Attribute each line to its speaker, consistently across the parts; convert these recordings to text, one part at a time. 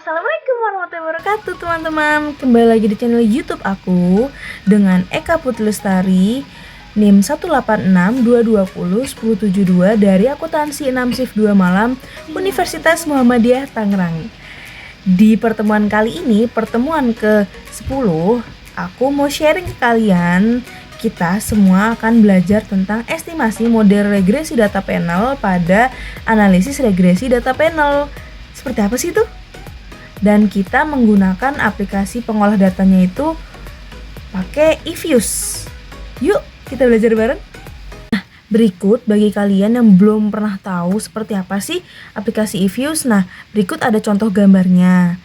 Speaker 1: Assalamualaikum warahmatullahi wabarakatuh teman-teman. Kembali lagi di channel YouTube aku dengan Eka Putri Lestari, NIM 186220172 dari akuntansi 6 shift 2 malam Universitas Muhammadiyah Tangerang. Di pertemuan kali ini, pertemuan ke-10, aku mau sharing ke kalian. Kita semua akan belajar tentang estimasi model regresi data panel pada analisis regresi data panel. Seperti apa sih itu? Dan kita menggunakan aplikasi pengolah datanya itu pakai eViews. Yuk kita belajar bareng. Nah, berikut bagi kalian yang belum pernah tahu seperti apa sih aplikasi eViews. Nah, berikut ada contoh gambarnya.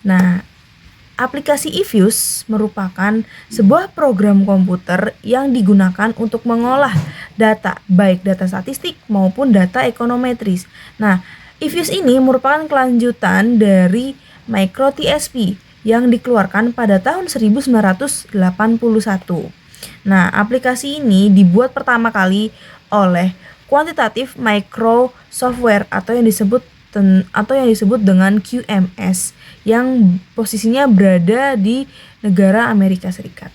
Speaker 1: Nah, aplikasi eViews merupakan sebuah program komputer yang digunakan untuk mengolah data, baik data statistik maupun data ekonometris. Nah, eViews ini merupakan kelanjutan dari Micro TSP yang dikeluarkan pada tahun 1981. Nah, aplikasi ini dibuat pertama kali oleh Quantitative Micro Software atau yang disebut dengan QMS yang posisinya berada di negara Amerika Serikat.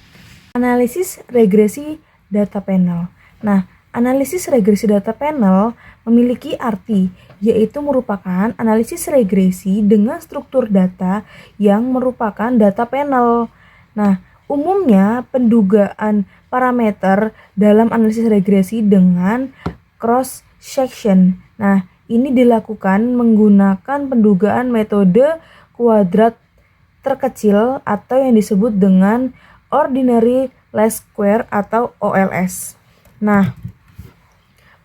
Speaker 1: Analisis regresi data panel. Nah, analisis regresi data panel memiliki arti, yaitu merupakan analisis regresi dengan struktur data yang merupakan data panel. Nah, umumnya pendugaan parameter dalam analisis regresi dengan cross section. Nah, ini dilakukan menggunakan pendugaan metode kuadrat terkecil atau yang disebut dengan ordinary least square atau OLS. Nah,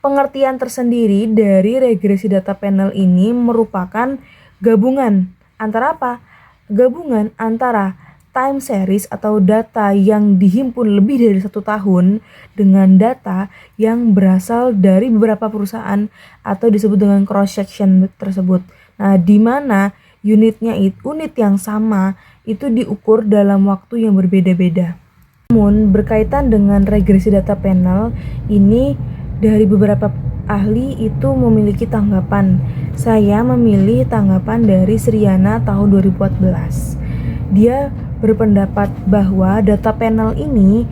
Speaker 1: pengertian tersendiri dari regresi data panel ini merupakan gabungan antara apa? Gabungan antara time series atau data yang dihimpun lebih dari 1 tahun dengan data yang berasal dari beberapa perusahaan atau disebut dengan cross section tersebut. Nah, di mana unit yang sama itu diukur dalam waktu yang berbeda-beda. Namun berkaitan dengan regresi data panel ini dari beberapa ahli itu memiliki tanggapan. Saya memilih tanggapan dari Sriana tahun 2014. Dia berpendapat bahwa data panel ini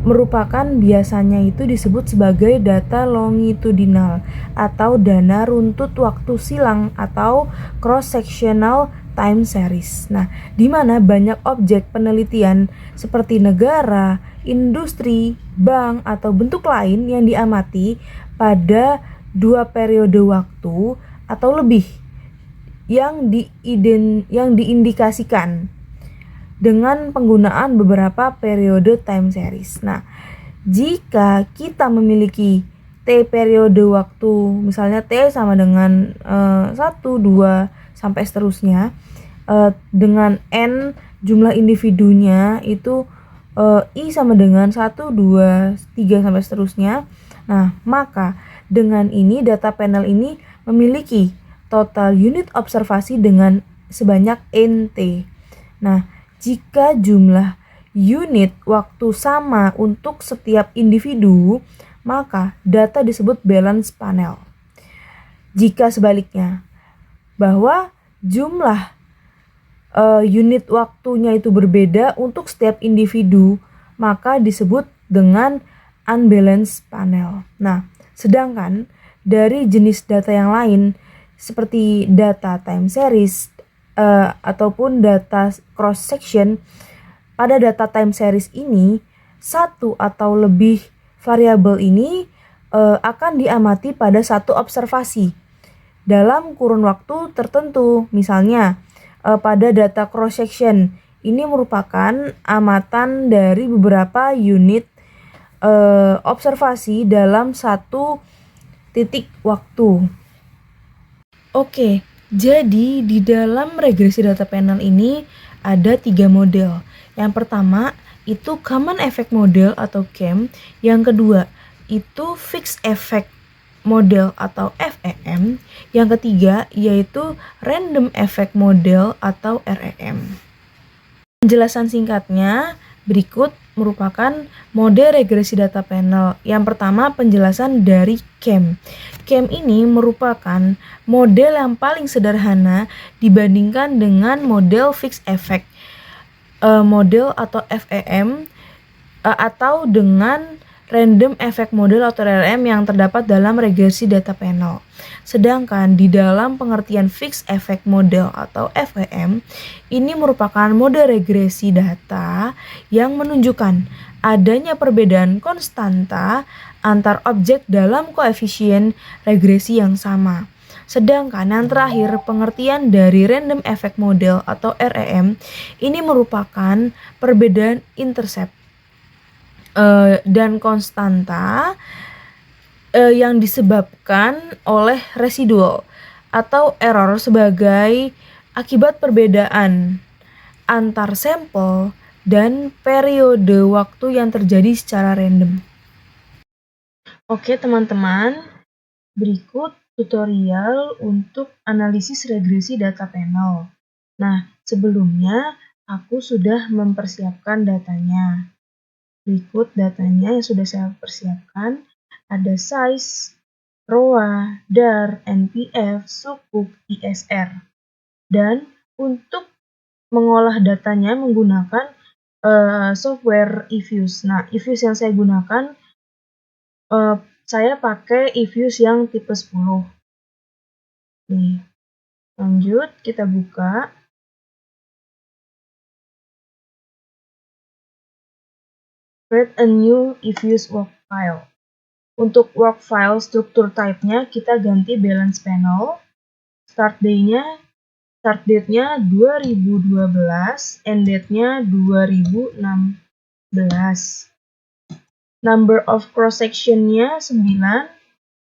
Speaker 1: merupakan biasanya itu disebut sebagai data longitudinal atau dana runtut waktu silang atau cross-sectional time series. Nah, di mana banyak objek penelitian seperti negara, industri, bank, atau bentuk lain yang diamati pada 2 periode waktu atau lebih yang diindikasikan dengan penggunaan beberapa periode time series. Nah, jika kita memiliki T periode waktu, misalnya T sama dengan 1, 2, sampai seterusnya, dengan N jumlah individunya itu I sama dengan 1, 2, 3 sampai seterusnya. Nah, maka dengan ini data panel ini memiliki total unit observasi dengan sebanyak NT. Nah, jika jumlah unit waktu sama untuk setiap individu, maka data disebut balance panel. Jika sebaliknya, bahwa jumlah unit waktunya itu berbeda untuk setiap individu, maka disebut dengan unbalanced panel. Nah, sedangkan dari jenis data yang lain seperti data time series ataupun data cross section, pada data time series ini satu atau lebih variabel ini akan diamati pada satu observasi dalam kurun waktu tertentu. Misalnya pada data cross section ini merupakan amatan dari beberapa unit observasi dalam satu titik waktu. Oke, jadi di dalam regresi data panel ini ada 3 model. Yang pertama itu Common Effect Model atau CEM. Yang kedua itu Fixed Effect Model atau FEM. Yang ketiga yaitu Random Effect Model atau REM. Penjelasan singkatnya, Berikut merupakan mode regresi data panel. Yang pertama, penjelasan dari CAM. CAM ini merupakan model yang paling sederhana dibandingkan dengan model fixed effect, model atau FEM, atau dengan random effect model atau RRM yang terdapat dalam regresi data panel. Sedangkan di dalam pengertian fixed effect model atau FEM, ini merupakan mode regresi data yang menunjukkan adanya perbedaan konstanta antar objek dalam koefisien regresi yang sama. Sedangkan yang terakhir, pengertian dari random effect model atau REM ini merupakan perbedaan intercept dan konstanta yang disebabkan oleh residual atau error sebagai akibat perbedaan antar sampel dan periode waktu yang terjadi secara random. Oke teman-teman, berikut tutorial untuk analisis regresi data panel. Nah, sebelumnya aku sudah mempersiapkan datanya. Berikut datanya yang sudah saya persiapkan. Ada size, ROA, DAR, NPF, sukuk, ISR. Dan untuk mengolah datanya menggunakan software eFuse. Nah, eFuse yang saya gunakan, saya pakai eFuse yang tipe 10. Nih, lanjut kita buka. Create a new eFuse work file. Untuk work file struktur type-nya kita ganti balance panel. Start date-nya 2012, end date-nya 2016. Number of cross section-nya 9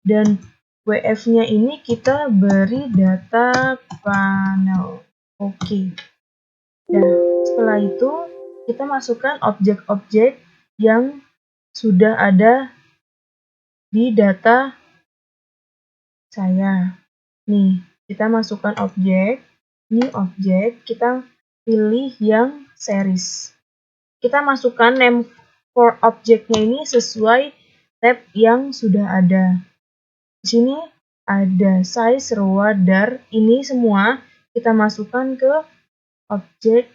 Speaker 1: dan WF-nya ini kita beri data panel. Oke. Nah, setelah itu kita masukkan objek-objek yang sudah ada di data saya. Nih, kita masukkan objek, new objek, kita pilih yang series. Kita masukkan name for objeknya ini sesuai tab yang sudah ada. Di sini ada size, ROA, DAR, ini semua kita masukkan ke objek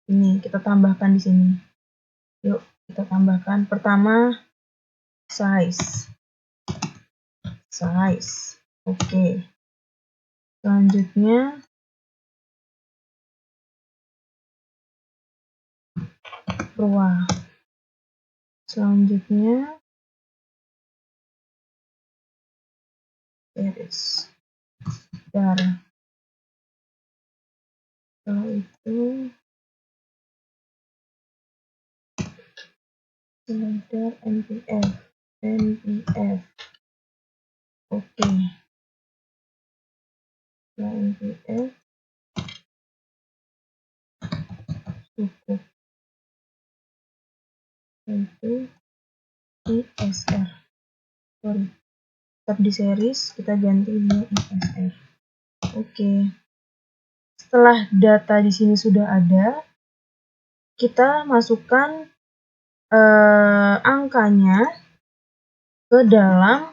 Speaker 1: ini, kita tambahkan di sini. Yuk, kita tambahkan. Pertama, size. Oke. Selanjutnya ROA. Selanjutnya series. DAR. Setelah itu DAR NPF. Oke. Setelah NPF cukup. Itu ISR. Sorry. Tetap di series, kita ganti dia ISR. Oke. Setelah data di sini sudah ada, kita masukkan angkanya ke dalam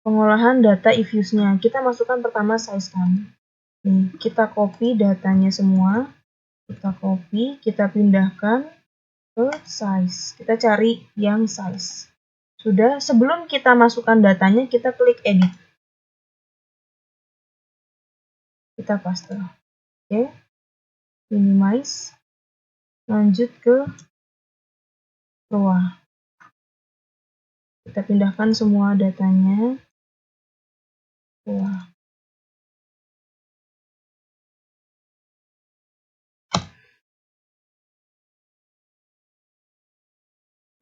Speaker 1: pengolahan data eFuse-nya. Kita masukkan pertama size kan. Nih, kita copy datanya semua. Kita copy, kita pindahkan ke size. Kita cari yang size. Sudah, sebelum kita masukkan datanya, kita klik edit. Kita paste. Oke. Minimize. Lanjut ke ROA. Kita pindahkan semua datanya. ROA.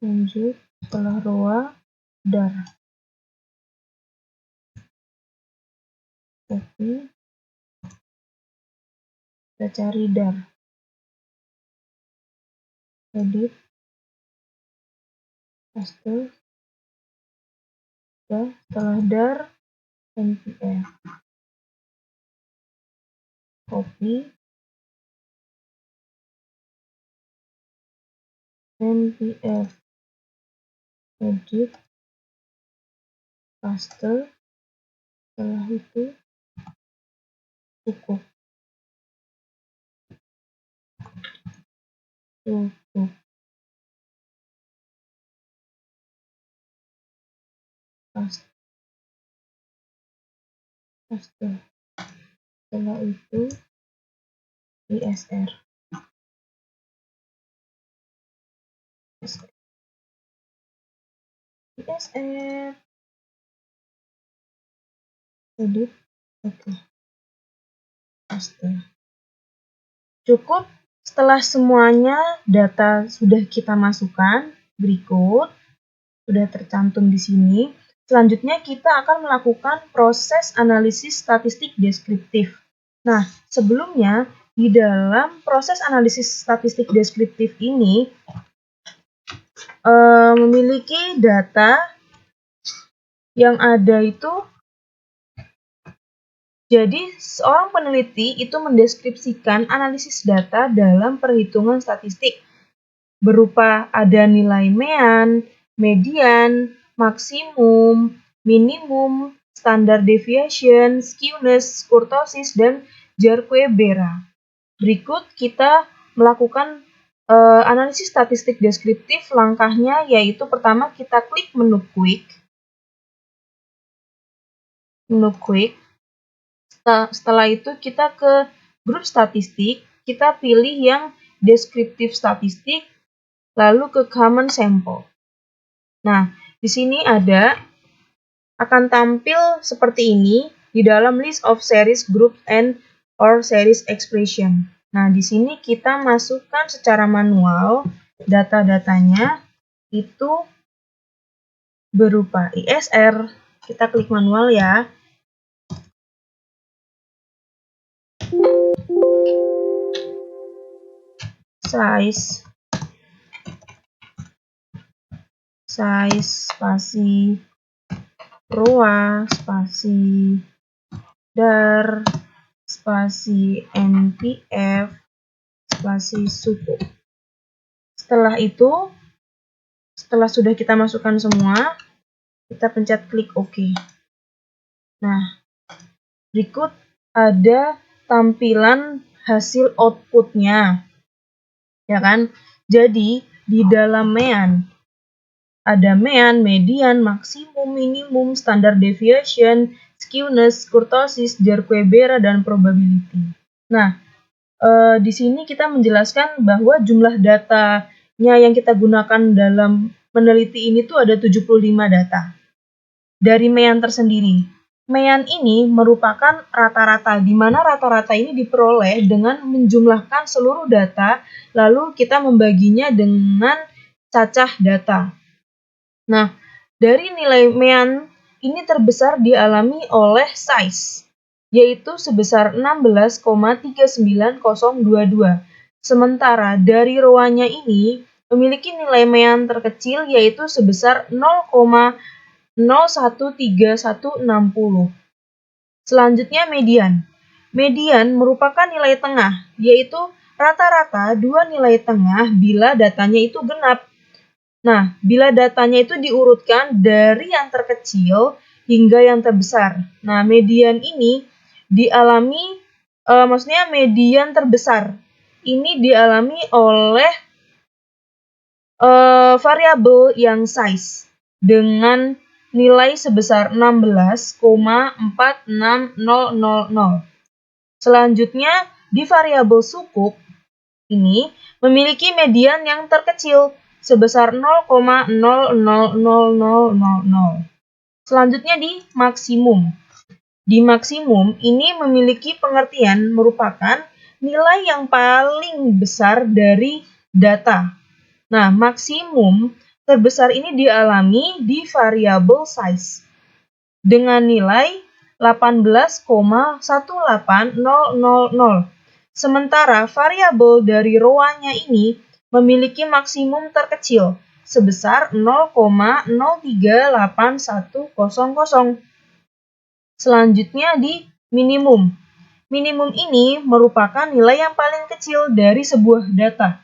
Speaker 1: Lanjut, setelah ROA, DAR. Copy. Kita cari DAR. Edit. Paste. Setelah DAR, NPF. Copy. npf edit paste, setelah itu cukup paste, setelah itu isr edit, oke, paste. Cukup. Setelah semuanya data sudah kita masukkan, berikut sudah tercantum di sini. Selanjutnya kita akan melakukan proses analisis statistik deskriptif. Nah, sebelumnya di dalam proses analisis statistik deskriptif ini memiliki data yang ada itu. Jadi, seorang peneliti itu mendeskripsikan analisis data dalam perhitungan statistik berupa ada nilai mean, median, maksimum, minimum, standard deviation, skewness, kurtosis, dan Jar-Quebera. Berikut kita melakukan analisis statistik deskriptif. Langkahnya yaitu pertama kita klik menu quick. Setelah itu kita ke grup statistik, kita pilih yang deskriptif statistik, lalu ke common sample. Nah, di sini akan tampil seperti ini di dalam list of series group and or series expression. Nah, di sini kita masukkan secara manual data-datanya itu berupa ISR. Kita klik manual ya. Size spasi roa spasi dar spasi npf spasi suku. Setelah itu, setelah sudah kita masukkan semua, kita pencet klik OK. Nah, berikut ada tampilan hasil outputnya, ya kan? Jadi di dalam mean ada mean, median, maksimum, minimum, standard deviation, skewness, kurtosis, Jar-Quebera, dan probability. Nah, di sini kita menjelaskan bahwa jumlah datanya yang kita gunakan dalam meneliti ini tuh ada 75 data dari mean tersendiri. Mean ini merupakan rata-rata, di mana rata-rata ini diperoleh dengan menjumlahkan seluruh data, lalu kita membaginya dengan cacah data. Nah, dari nilai mean ini terbesar dialami oleh size, yaitu sebesar 16,39022. Sementara dari roanya ini memiliki nilai mean terkecil yaitu sebesar 0,013160. Selanjutnya median. Median merupakan nilai tengah, yaitu rata-rata dua nilai tengah bila datanya itu genap. Nah, bila datanya itu diurutkan dari yang terkecil hingga yang terbesar. Nah, median ini dialami, maksudnya median terbesar ini dialami oleh variabel yang size dengan nilai sebesar 16,46000. Selanjutnya, di variabel sukuk ini memiliki median yang terkecil sebesar 0,000000. Selanjutnya di maksimum. Di maksimum ini memiliki pengertian merupakan nilai yang paling besar dari data. Nah, maksimum terbesar ini dialami di variabel size dengan nilai 18,18000. Sementara variabel dari roanya ini memiliki maksimum terkecil sebesar 0,038100. Selanjutnya di minimum. Minimum ini merupakan nilai yang paling kecil dari sebuah data.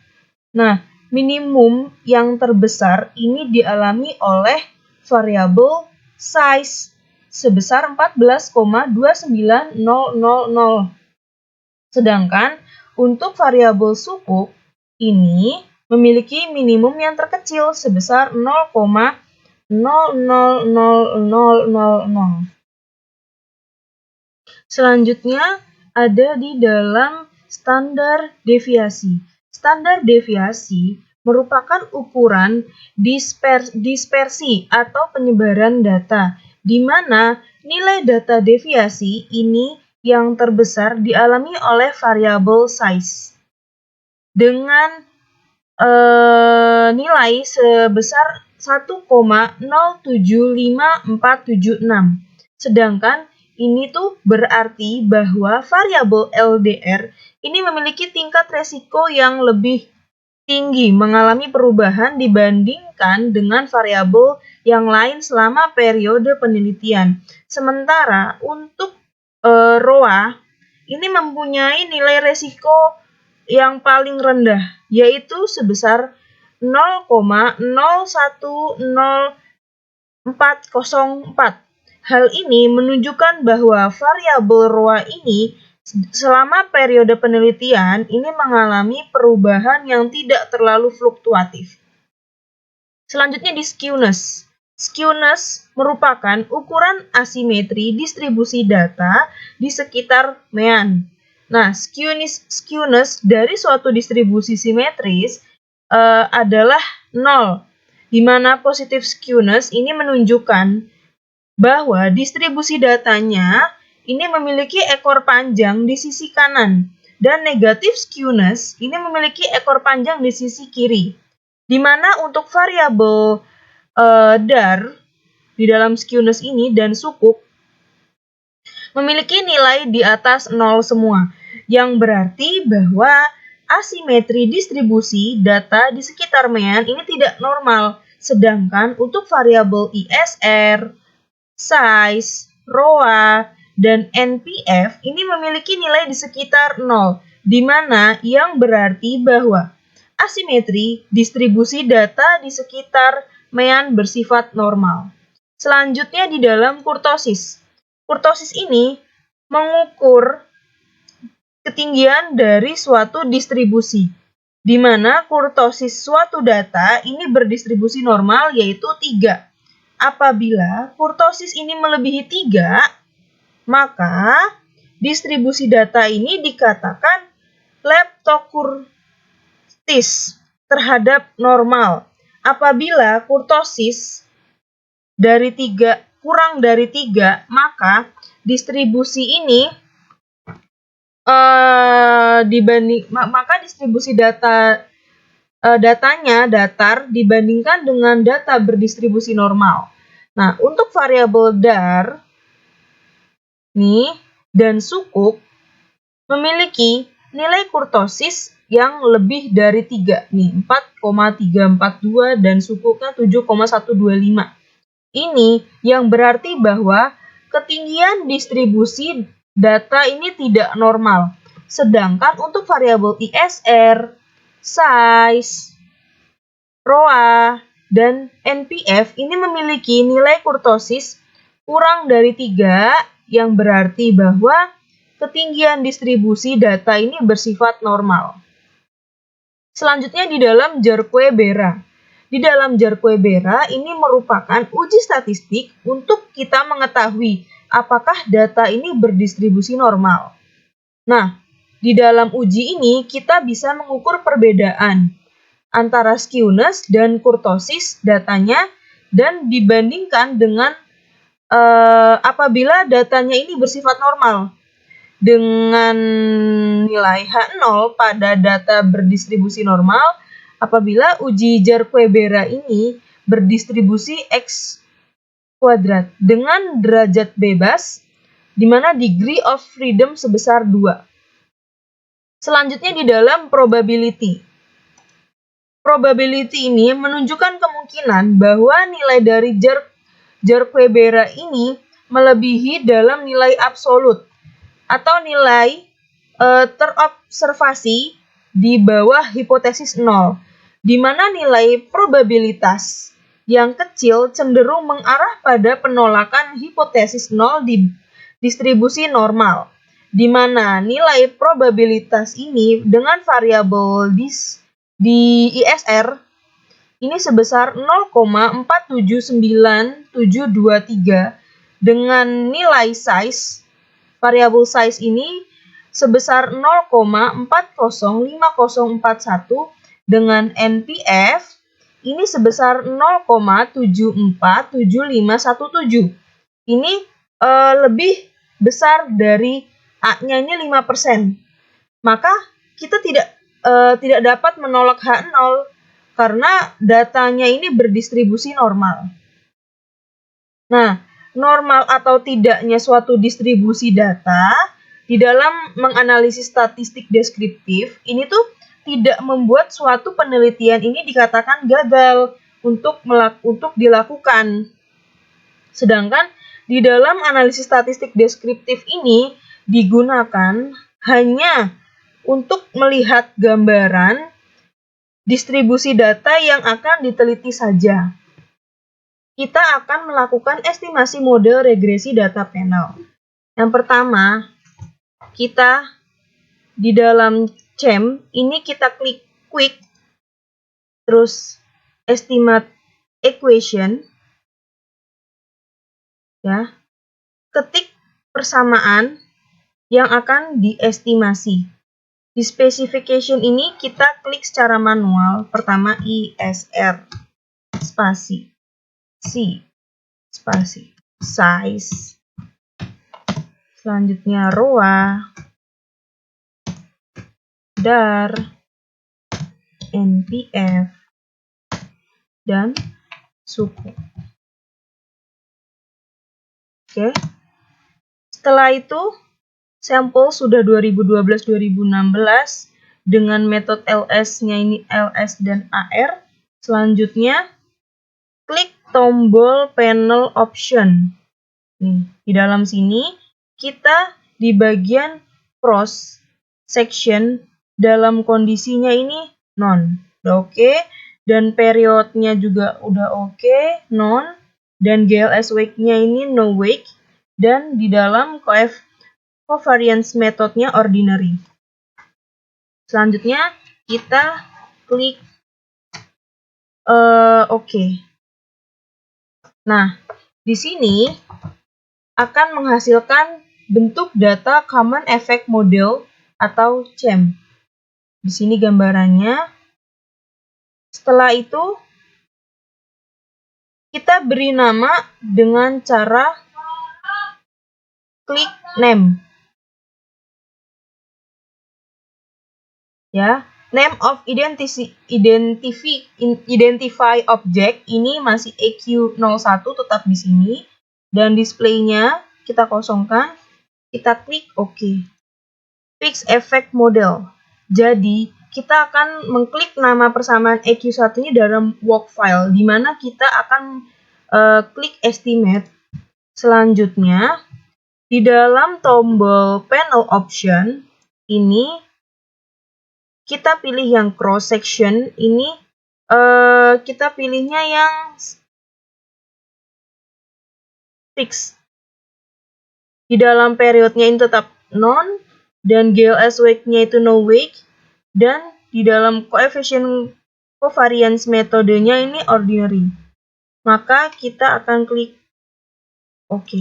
Speaker 1: Nah, minimum yang terbesar ini dialami oleh variabel size sebesar 14,29000. Sedangkan untuk variabel suku ini memiliki minimum yang terkecil sebesar 0,000000. Selanjutnya ada di dalam standar deviasi. Standar deviasi merupakan ukuran dispersi atau penyebaran data, di mana nilai data deviasi ini yang terbesar dialami oleh variabel size dengan nilai sebesar 1,075476. Sedangkan ini tuh berarti bahwa variabel LDR ini memiliki tingkat resiko yang lebih tinggi mengalami perubahan dibandingkan dengan variabel yang lain selama periode penelitian. Sementara untuk ROA ini mempunyai nilai resiko yang paling rendah, yaitu sebesar 0,010404. Hal ini menunjukkan bahwa variabel ROA ini selama periode penelitian ini mengalami perubahan yang tidak terlalu fluktuatif. Selanjutnya di skewness. Skewness merupakan ukuran asimetri distribusi data di sekitar mean. Nah, skewness dari suatu distribusi simetris adalah 0, di mana positif skewness ini menunjukkan bahwa distribusi datanya ini memiliki ekor panjang di sisi kanan, dan negatif skewness ini memiliki ekor panjang di sisi kiri. Di mana untuk variabel DAR di dalam skewness ini dan sukuk memiliki nilai di atas 0 semua, yang berarti bahwa asimetri distribusi data di sekitar mean ini tidak normal. Sedangkan untuk variabel ISR, size, ROA, dan NPF ini memiliki nilai di sekitar 0, di mana yang berarti bahwa asimetri distribusi data di sekitar mean bersifat normal. Selanjutnya di dalam kurtosis. Kurtosis ini mengukur ketinggian dari suatu distribusi, di mana kurtosis suatu data ini berdistribusi normal yaitu 3. Apabila kurtosis ini melebihi 3, maka distribusi data ini dikatakan leptokurtis terhadap normal. Apabila kurtosis dari 3 kurang dari 3, maka distribusi ini maka distribusi datanya datar dibandingkan dengan data berdistribusi normal. Nah, untuk variabel DAR dan sukuk memiliki nilai kurtosis yang lebih dari 3, 4,342 dan sukuknya 7,125. Ini yang berarti bahwa ketinggian distribusi data ini tidak normal. Sedangkan untuk variabel ISR, size, ROA, dan NPF ini memiliki nilai kurtosis kurang dari 3, yang berarti bahwa ketinggian distribusi data ini bersifat normal. Selanjutnya di dalam Jarque-Bera. Di dalam Jarque-Bera ini merupakan uji statistik untuk kita mengetahui apakah data ini berdistribusi normal. Nah, di dalam uji ini kita bisa mengukur perbedaan antara skewness dan kurtosis datanya dan dibandingkan dengan apabila datanya ini bersifat normal dengan nilai H0 pada data berdistribusi normal. Apabila uji Jarque-Bera ini berdistribusi X kuadrat dengan derajat bebas, di mana degree of freedom sebesar 2. Selanjutnya di dalam probability. Probability ini menunjukkan kemungkinan bahwa nilai dari Jarque-Bera ini melebihi dalam nilai absolut atau nilai terobservasi di bawah hipotesis 0. di mana nilai probabilitas yang kecil cenderung mengarah pada penolakan hipotesis nol di distribusi normal, di mana nilai probabilitas ini dengan variabel di ISR ini sebesar 0,479723 dengan nilai size, variabel size ini sebesar 0,405041 dengan NPF ini sebesar 0,747517. Ini lebih besar dari A-nya ini 5%. Maka kita tidak dapat menolak H0 karena datanya ini berdistribusi normal. Nah, normal atau tidaknya suatu distribusi data di dalam menganalisis statistik deskriptif ini tuh tidak membuat suatu penelitian ini dikatakan gagal untuk dilakukan. Sedangkan di dalam analisis statistik deskriptif ini digunakan hanya untuk melihat gambaran distribusi data yang akan diteliti saja. Kita akan melakukan estimasi model regresi data panel. Yang pertama, kita di dalam CHEM ini kita klik quick, terus estimate equation, ya, ketik persamaan yang akan diestimasi. Di specification ini kita klik secara manual. Pertama ISR spasi C spasi size. Selanjutnya ROA, DAR, NPF, dan suku. Oke. Setelah itu sampel sudah 2012-2016 dengan metode LS-nya ini LS dan AR. Selanjutnya klik tombol panel option. Nih, di dalam sini kita di bagian cross section dalam kondisinya ini non. Udah oke. Dan periodnya juga udah oke, non. Dan GLS wake-nya ini no wake. Dan di dalam covariance metodenya ordinary. Selanjutnya kita klik oke. Nah, di sini akan menghasilkan bentuk data Common Effect Model atau CEM. Di sini gambarannya. Setelah itu kita beri nama dengan cara klik name. Ya, name of identify object ini masih EQ01 tetap di sini dan displaynya kita kosongkan, kita klik OK. Fix effect model. Jadi kita akan mengklik nama persamaan EQ1 ini dalam work file di mana kita akan klik estimate. Selanjutnya di dalam tombol panel option ini kita pilih yang cross section ini, kita pilihnya yang fix. Di dalam periodnya ini tetap non, dan GLS wake-nya itu no wake, dan di dalam coefficient covariance metodenya ini ordinary. Maka kita akan klik OK.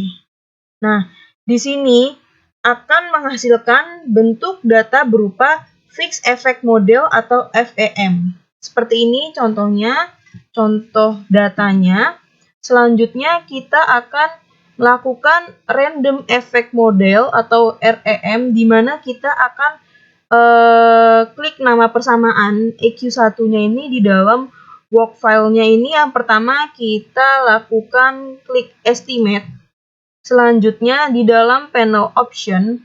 Speaker 1: Nah, di sini akan menghasilkan bentuk data berupa Fixed Effect Model atau FEM. Seperti ini contohnya, contoh datanya. Selanjutnya kita akan melakukan Random Effect Model atau REM, di mana kita akan klik nama persamaan EQ1-nya ini di dalam work file-nya ini. Yang pertama kita lakukan klik Estimate. Selanjutnya di dalam panel option,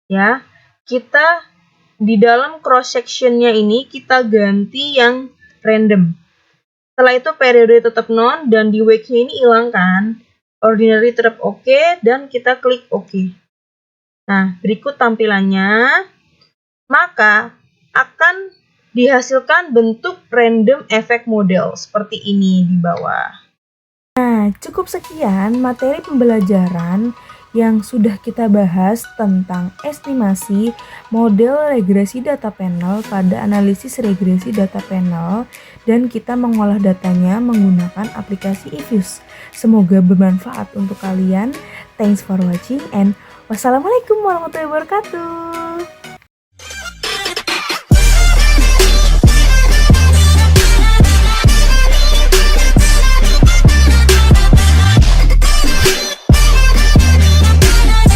Speaker 1: ya, kita di dalam cross sectionnya ini kita ganti yang random. Setelah itu periode tetap non dan di wake-nya ini hilang kan. Ordinary tetap oke dan kita klik OK. Nah, berikut tampilannya. Maka akan dihasilkan bentuk random effect model seperti ini di bawah. Nah, cukup sekian materi pembelajaran yang sudah kita bahas tentang estimasi model regresi data panel pada analisis regresi data panel, dan kita mengolah datanya menggunakan aplikasi eViews. Semoga bermanfaat untuk kalian. Thanks for watching and wassalamualaikum warahmatullahi wabarakatuh.